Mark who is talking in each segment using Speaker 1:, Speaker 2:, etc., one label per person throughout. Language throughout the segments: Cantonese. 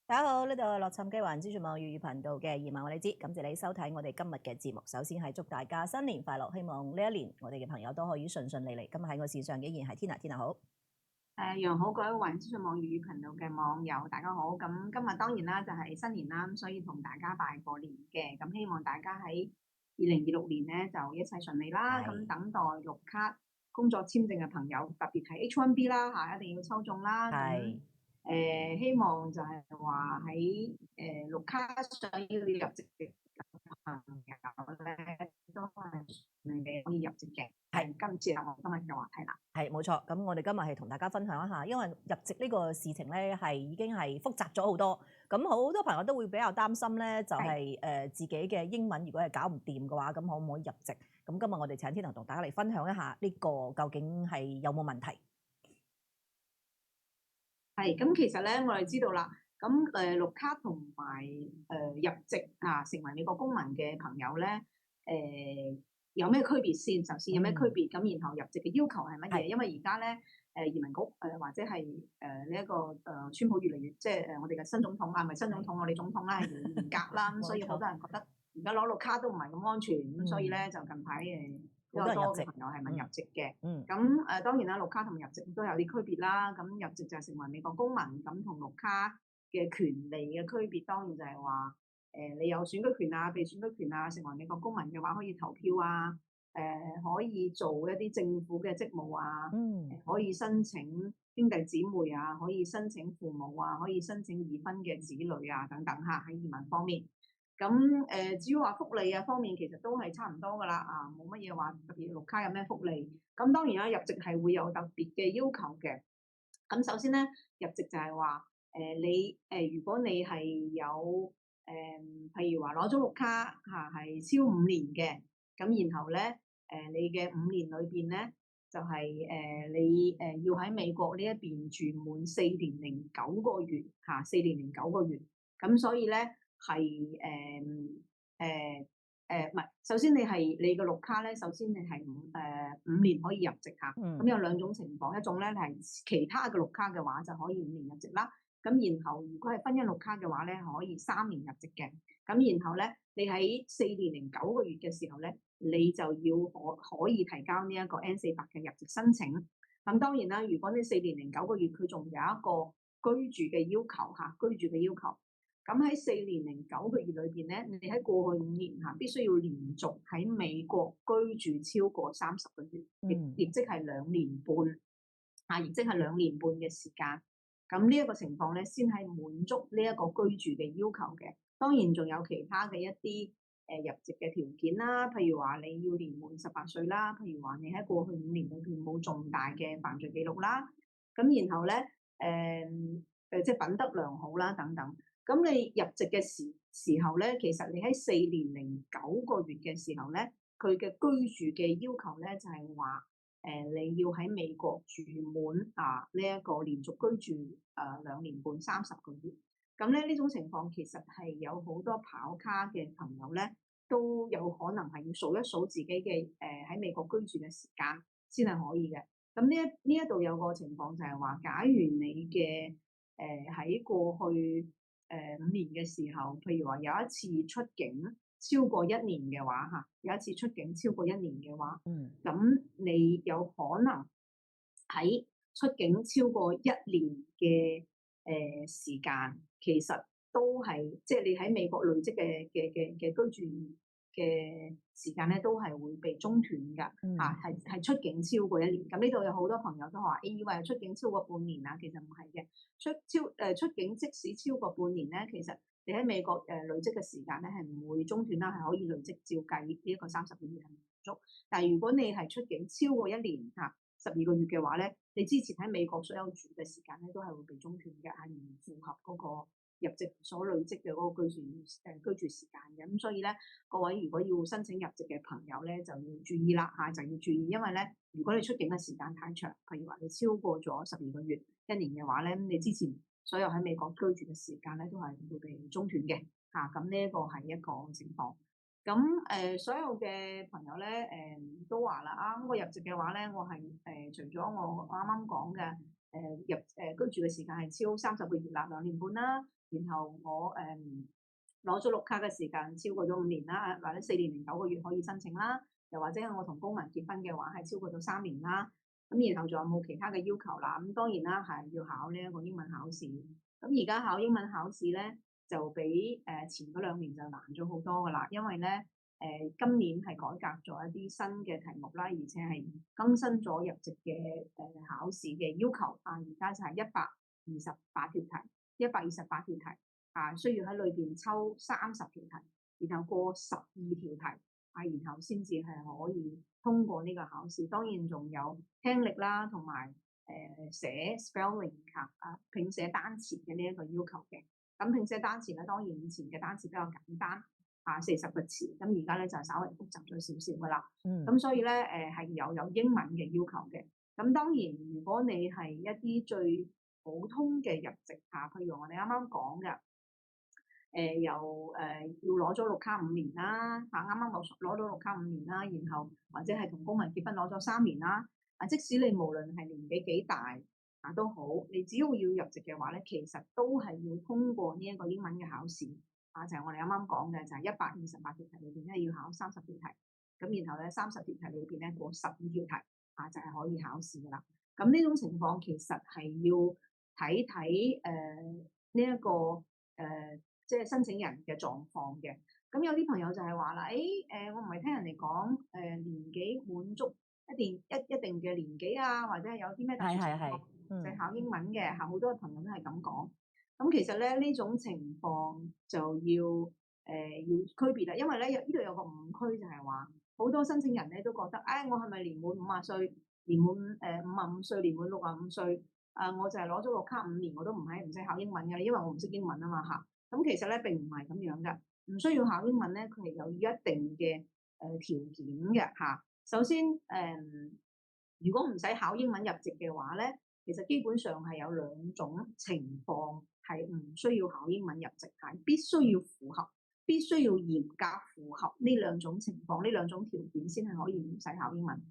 Speaker 1: 大家好，呢度係樂尋基環資訊網粵語頻道嘅移民我哋知，感謝你收睇我哋今日嘅節目。首先係祝大家新年快樂，希望呢一年我哋嘅朋友都可以順順利利。今日喺我線上依然係 Tina 好。
Speaker 2: 楊好，各位環資訊網粵語頻道嘅網友，大家好。咁今日當然啦，就係新年啦，咁所以同大家拜個年嘅。咁希望大家喺2026年咧就一切順利啦。咁等待綠卡工作簽證嘅朋友，特別係 H1B 啦嚇，一定要抽中啦。咁希望就係話喺綠卡想要入籍嘅朋友咧，都係順利可以入籍嘅。係今次係我今日嘅話題啦。
Speaker 1: 係冇錯，咁我哋今日係同大家分享一下，因為入籍呢個事情咧係已經係複雜咗好多，咁好多朋友都會比較擔心咧，就係自己嘅英文如果係搞唔掂嘅話，咁可唔可以入籍？咁今日我哋請天能同大家嚟分享一下呢個究竟係有冇問題？
Speaker 2: 係咁，其實咧我哋知道啦，咁綠卡同埋入籍啊，成為美國公民嘅朋友咧，有咩區別先？首先有咩區別？咁然後入籍嘅要求係乜嘢？因為而家咧移民局或者係呢一個川普越嚟越即係我哋嘅新總統啊，唔係新總統，我哋總統啦係越嚟越嚴格啦，咁所以好多人覺得而家攞綠卡都唔係咁安全，咁所以咧就近排比較多嘅朋友係問入籍嘅。咁當然啦，綠卡同入籍都有啲區別啦。咁入籍就係成為美國公民，咁同綠卡嘅權利嘅區別，當然就係話你有選舉權啊、被選舉權啊，成為美國公民嘅話可以投票啊，可以做一啲政府嘅職務啊，可以申請兄弟姊妹啊，可以申請父母啊，可以申請已婚嘅子女啊等等嚇，喺移民方面。咁至於話福利啊方面，其實都係差唔多噶啦，啊冇乜嘢話特別綠卡有咩福利。咁當然啦，入籍係會有特別嘅要求嘅。咁首先咧，入籍就係話你如果你係有譬如話攞咗綠卡嚇係超5年嘅，咁然後咧你嘅5年裏邊咧就係你要喺美國呢一邊住滿4年09個月嚇，4年09個月。咁所以咧係唔係，首先你個綠卡咧，首先你係5年可以入籍嚇。咁有兩種情況，一種咧係其他嘅綠卡嘅話就可以5年入籍啦。咁然後如果係婚姻綠卡嘅話咧，可以3年入籍嘅。咁然後咧，你喺4年09個月嘅時候咧，你就要可以提交呢一個 N48嘅入籍申請。咁當然啦，如果呢4年09個月佢仲有一個居住嘅要求嚇，居住嘅要求。咁喺4年09個月裏邊咧，你喺過去5年嚇必須要連續喺美國居住超過30個月，亦即係2年半嚇，亦即係2年半嘅時間。咁呢一個情況咧，先係滿足呢一個居住嘅要求嘅。當然仲有其他嘅一啲入籍嘅條件啦，譬如話你要年滿18歲啦，譬如話你喺過去5年裏邊冇重大嘅犯罪記錄啦，咁然後咧即係品德良好啦等等。咁你入籍嘅時候咧，其實你喺4年09個月嘅時候咧，佢嘅居住嘅要求咧就係話你要喺美國住滿呢一個連續居住2年半30個月。咁咧呢種情況其實係有好多跑卡嘅朋友咧，都有可能係要數一數自己嘅喺美國居住嘅時間先係可以嘅。咁呢一度有個情況就係話，假如你嘅喺過去5年嘅時候，譬如話有一次出境超過1年嘅話嚇，有一次出境超過1年嘅話，咁你有可能喺出境超過1年嘅時間，其實都係即係你喺美國累積嘅居住嘅時間咧，都係會被中斷㗎嚇，係出境超過1年。咁呢度有好多朋友都話，以為出境超過半年啊，其實唔係嘅。出境即使超過半年咧，其實你喺美國累積嘅時間咧係唔會中斷啦，係可以累積照計呢一個30個月係唔足。但係如果你係出境超過1年嚇12個月嘅話咧，你之前喺美國所有住嘅時間咧都係會被中斷嘅，係唔符合嗰個入籍所累積嘅嗰個居住時間嘅。咁所以咧，各位如果要申請入籍嘅朋友咧，就要注意啦嚇，就要注意，因為咧，如果你出境嘅時間太長，譬如話你超過咗12個月1年嘅話咧，你之前所有喺美國居住嘅時間咧都係會被中斷嘅嚇。咁呢一個係一個情況。咁所有嘅朋友咧都話啦，啊，咁我入籍嘅話咧，我係除咗我啱啱講嘅居住嘅時間係超30個月啦，2年半啦，然後我攞咗綠卡嘅時間超過咗5年啦，或者4年零9個月可以申請啦，又或者係我同公民結婚嘅話係超過咗3年啦，咁然後仲有冇其他嘅要求啦？咁當然啦，係要考呢一個英文考試。咁而家考英文考試咧，就比前嗰2年就難咗好多噶啦，因為咧今年係改革咗一啲新嘅題目啦，而且係更新咗入籍嘅考試嘅要求啊，而家就係128條題，128條題啊，需要喺裏邊抽30條題，然後過12條題啊，然後先至係可以通過呢個考試。當然仲有聽力啦，同埋寫 spelling 拼寫單詞嘅呢一個要求嘅。咁拼寫單詞咧，當然以前嘅單詞比較簡單40個詞，咁而家咧就稍微複雜咗少少噶啦。咁所以咧係有英文嘅要求嘅。咁當然如果你係一啲最普通嘅入籍譬如我哋啱啱講嘅要攞咗綠卡5年啦，啱啱攞到綠卡5年啦，然後或者係同公民結婚攞咗3年啦，即使你無論係年紀幾大都好，你只要入籍嘅話咧，其實都係要通過呢一個英文嘅考試就係我哋啱啱講嘅，就係128條題裏邊咧要考30條題，咁然後咧30條題裏邊咧過12條題就係可以考試噶啦。咁呢種情況其實係要睇睇呢一個即係申請人嘅狀況嘅。咁有啲朋友就係話啦，我唔係聽人哋講年紀滿足一定嘅年紀啊，或者係有啲咩特殊情況就係考英文嘅，好多朋友都係咁講。咁其實咧呢種情況就要區別啦，因為咧呢度有個誤區就係話，好多申請人咧都覺得，我係咪年滿50歲，年滿55歲，年滿65歲，我就係攞咗綠卡5年，我都唔使考英文嘅，因為我唔識英文啊嘛嚇。咁其實咧並唔係咁樣嘅，唔需要考英文咧，佢係有一定嘅條件嘅嚇。首先如果唔使考英文入籍嘅話咧，其實基本上係有2種情況係唔需要考英文入籍，必須要嚴格符合呢2種情況，呢2種條件先係可以唔使考英文。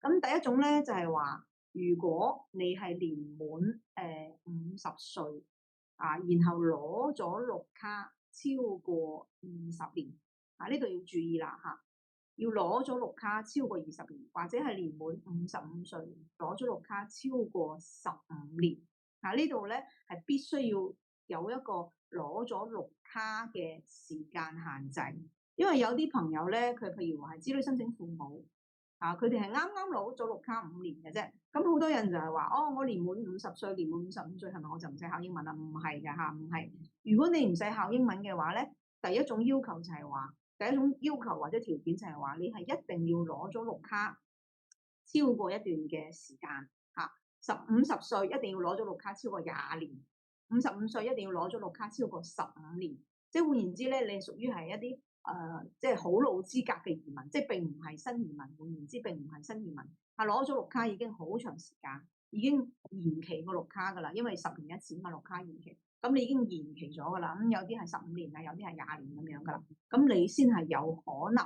Speaker 2: 咁第一種咧就係話，如果你係年滿50歲然後攞咗綠卡超過20年，呢度要注意啦嚇，要攞咗綠卡超過20年，或者係年滿55歲攞咗綠卡超過15年，呢度咧係必須要有一個攞咗綠卡嘅時間限制，因為有啲朋友咧，佢譬如話係子女申請父母佢哋係啱啱攞咗綠卡5年嘅啫。咁好多人就係話，我年滿50歲，年滿55歲係咪我就唔使考英文啦？唔係㗎嚇，唔係。如果你唔使考英文嘅話咧，第一種要求就係話，第一種要求或者條件就係話，你係一定要攞咗綠卡超過一段嘅時間50歲一定要攞咗綠卡超過20年，55歲一定要攞咗綠卡超過15年。即係換言之咧，你屬於係一啲即係好老資格嘅移民，即係並唔係新移民。換言之，並唔係新移民，攞咗綠卡已經好長時間，已經延期個綠卡㗎啦，因為10年一次嘛，綠卡延期，咁你已經延期咗㗎啦。咁有啲係15年啊，有啲係20年咁樣㗎啦。咁你先係有可能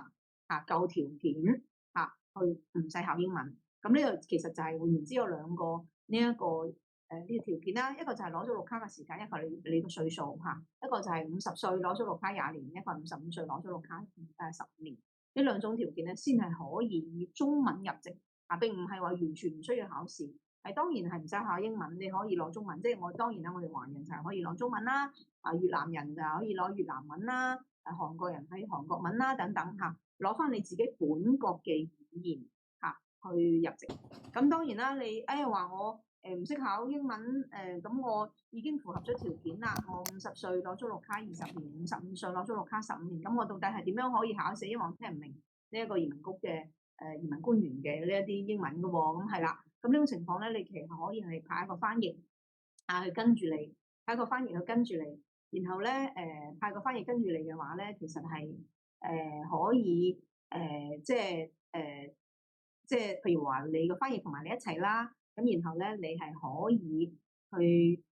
Speaker 2: 夠條件去唔使考英文。咁呢度其實就係換言之有2個呢一個呢個條件啦，一個就係攞咗綠卡嘅時間，一個你個歲數一個就係50歲攞咗綠卡20年，一個55歲攞咗綠卡15年。呢2種條件咧，先係可以以中文入籍並唔係話完全唔需要考試。當然係唔使考英文，你可以攞中文。即係我當然啦，我哋華人就係可以攞中文啦，越南人就可以攞越南文啦，韓國人係韓國文啦等等攞翻你自己本國嘅語言去入籍。咁當然啦，你話我唔識考英文咁我已經符合咗條件啦。我50歲攞咗綠卡20年，55歲攞咗綠卡15年，咁我到底係點樣可以考試？因為我聽唔明呢一個移民局嘅移民官員嘅呢一啲英文㗎喎。咁係啦，咁呢種情況咧，你其實可以係派一個翻譯去跟住你，派一個翻譯去跟住你，然後咧派個翻譯跟住你嘅話咧，其實係可以即係譬如話你個翻譯同埋你一齊啦，咁然後咧你係可以去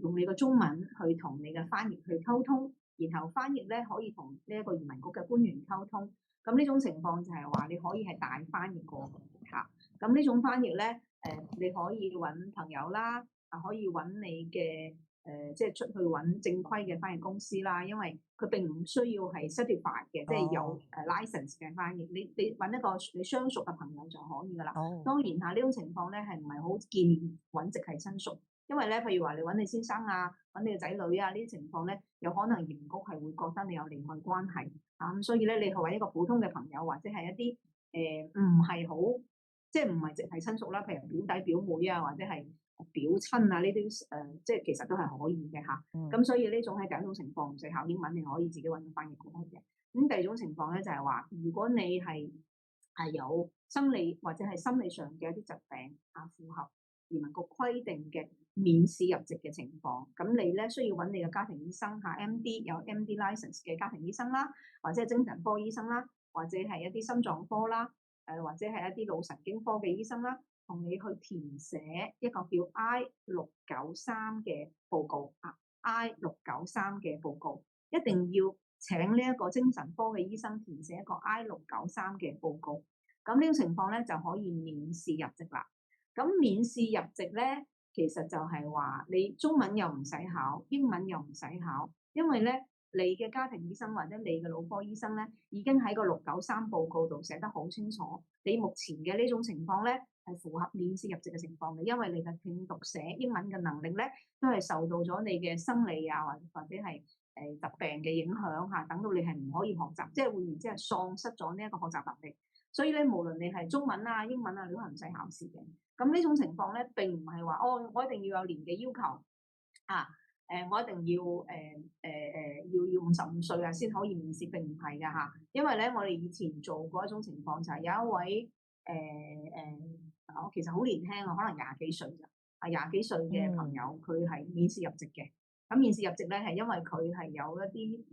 Speaker 2: 用你個中文去同你嘅翻譯去溝通，然後翻譯咧可以同呢一個移民局嘅官員溝通。咁呢種情況就係話你可以係大翻譯過嚇。咁呢種翻譯咧，你可以揾朋友啦，可以揾你嘅即係出去揾正規嘅翻譯公司啦，因為佢並唔需要係 certified 嘅，即係有license 嘅翻譯。你揾一個你相熟嘅朋友就可以噶啦。當然嚇呢種情況咧係唔係好建議揾直系親屬，因為咧譬如話你揾你先生啊、揾你嘅仔女啊呢啲情況咧，有可能移民局係會覺得你有利害關係啊，咁所以咧你去揾一個普通嘅朋友或者係一啲唔係好即係唔係直系親屬啦，譬如表弟表妹啊或者係表親啊呢啲即係其實都係可以嘅嚇。咁所以呢種係第一種情況，唔使考英文，你可以自己揾個翻譯過去嘅。咁第二種情況咧就係話，如果你係有生理或者係心理上嘅一啲疾病符合移民局規定嘅免試入籍嘅情況，咁你咧需要揾你嘅家庭醫生MD 有 MD license 嘅家庭醫生啦，或者係精神科醫生啦，或者係一啲心臟科啦，或者係一啲腦神經科嘅醫生啦，同你去填寫一個叫 I-693嘅報告I-693嘅報告，一定要請呢一個精神科嘅醫生填寫一個 I-693嘅報告，咁呢種情況咧就可以免試入籍啦。咁免試入籍咧，其實就係話你中文又唔使考，英文又唔使考，因為咧你嘅家庭醫生或者你嘅腦科醫生咧已經喺個693報告度寫得好清楚，你目前嘅呢種情況咧係符合免試入籍嘅情況嘅，因為你嘅聽讀寫英文嘅能力咧都係受到咗你嘅生理啊或者係疾病嘅影響嚇，等到你係唔可以學習，即係換言之係喪失咗呢一個學習能力。所以咧，無論你係中文啊、英文啊，你都係唔使考試嘅。咁呢種情況咧，並唔係話我一定要有年紀要求我一定要要55歲啊先可以面試，並唔係㗎嚇。因為咧，我哋以前做過一種情況，就係有一位我其實好年輕啊，可能廿幾歲咋廿幾歲嘅朋友，佢係免試入籍嘅。咁免試入籍咧，係因為佢係有一啲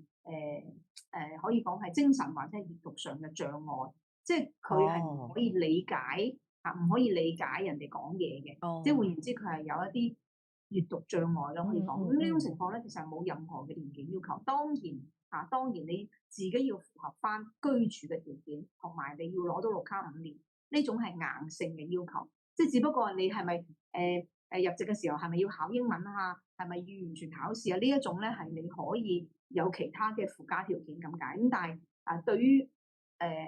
Speaker 2: 可以講係精神或者係閱讀上嘅障礙。即係佢係唔可以理解唔可以理解人哋講嘢嘅，即係換言之，佢係有一啲閱讀障礙咯，可以講。咁呢種情況咧，其實係冇任何嘅年紀要求。當然你自己要符合翻居住嘅條件，同埋你要攞到綠卡5年，呢種係硬性嘅要求。即係只不過你係咪入籍嘅時候係咪要考英文啊？係咪要完全考試啊？呢一種咧係你可以有其他嘅附加條件咁解。咁但係對於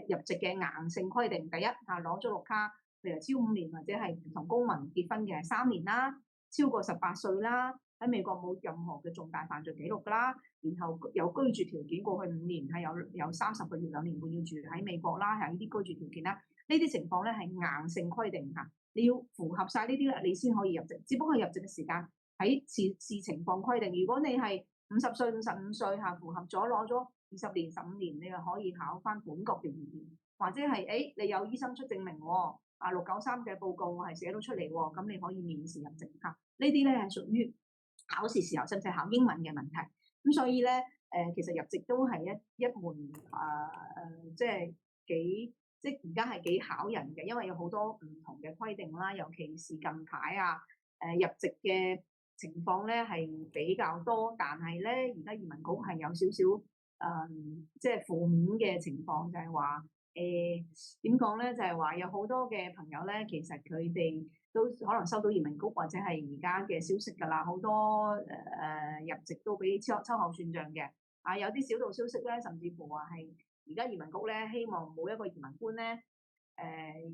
Speaker 2: 入籍嘅硬性規定，第一攞咗綠卡，譬如超5年或者係同公民結婚嘅係3年啦，超過18歲啦，喺美國冇任何嘅重大犯罪記錄㗎啦，然後有居住條件過去5年係有30個月2年半要住喺美國啦，係呢啲居住條件啦，呢啲情況咧係硬性規定嚇，你要符合晒呢啲咧，你先可以入籍。只不過入籍嘅時間喺視情況規定，如果你係50歲、55歲符合咗攞咗20年、15年，你又可以考翻本國嘅語言，或者係你有醫生出證明喎，693嘅報告我係寫到出嚟喎，咁你可以免試入籍嚇。呢啲咧係屬於考試時候使唔使考英文嘅問題。咁所以咧其實入籍都係一門即係即係而家係幾考人嘅，因為有好多唔同嘅規定啦，尤其是近排入籍嘅情況咧係比較多，但係咧而家移民局係有少少即係負面嘅情況，就係話點講咧？就係話有好多嘅朋友咧，其實佢哋都可能收到移民局或者係而家嘅消息㗎啦，好多入籍都俾秋後算賬嘅。有啲小道消息咧，甚至乎話係而家移民局咧希望每一個移民官咧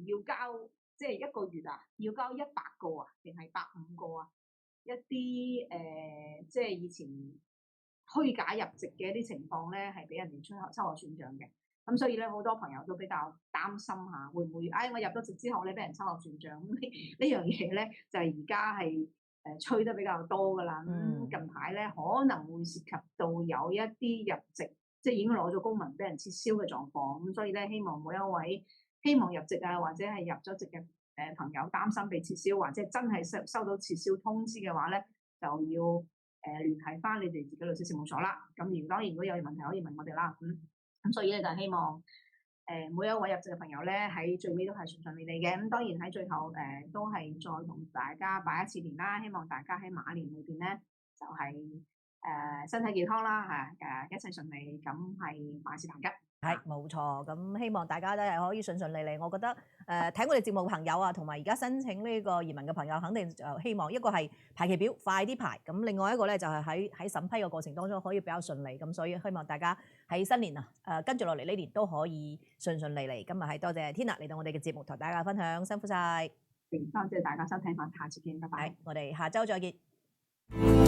Speaker 2: 要交即係一個月要交100個定係150個一啲即係以前虛假入籍嘅一啲情況咧，係俾人哋秋後算賬嘅。咁所以咧，好多朋友都比較擔心下，會唔會我入咗籍之後咧，俾人秋後算賬？咁呢樣嘢咧，就係而家係吹得比較多㗎啦。近排咧可能會涉及到有一啲入籍，即係已經攞咗公民俾人撤銷嘅狀況。咁所以咧，希望每一位希望入籍或者係入咗籍嘅朋友擔心被撤銷，或者真係收到撤銷通知嘅話咧，就要聯繫翻你哋自己律師事務所啦。咁當然如果有問題可以問我哋啦。咁所以咧就希望每一位入籍嘅朋友咧喺最尾都係順順利利嘅。咁當然喺最後都係再同大家拜一次年啦。希望大家喺馬年裏邊咧就係身體健康啦一切順利，咁係萬事大吉。
Speaker 1: 係冇錯，咁希望大家都係可以順順利利。我覺得睇我哋節目嘅朋友啊，同埋而家申請呢個移民嘅朋友，肯定就希望一個係排期表快啲排，咁另外一個咧就係喺審批嘅過程當中可以比較順利。咁所以希望大家喺新年啊跟住落嚟呢年都可以順順利利。今日係多謝 Tina 嚟到我哋嘅節目同大家分享，辛苦晒。
Speaker 2: 多謝大家收聽，下次見，拜拜。
Speaker 1: 我哋下週再見。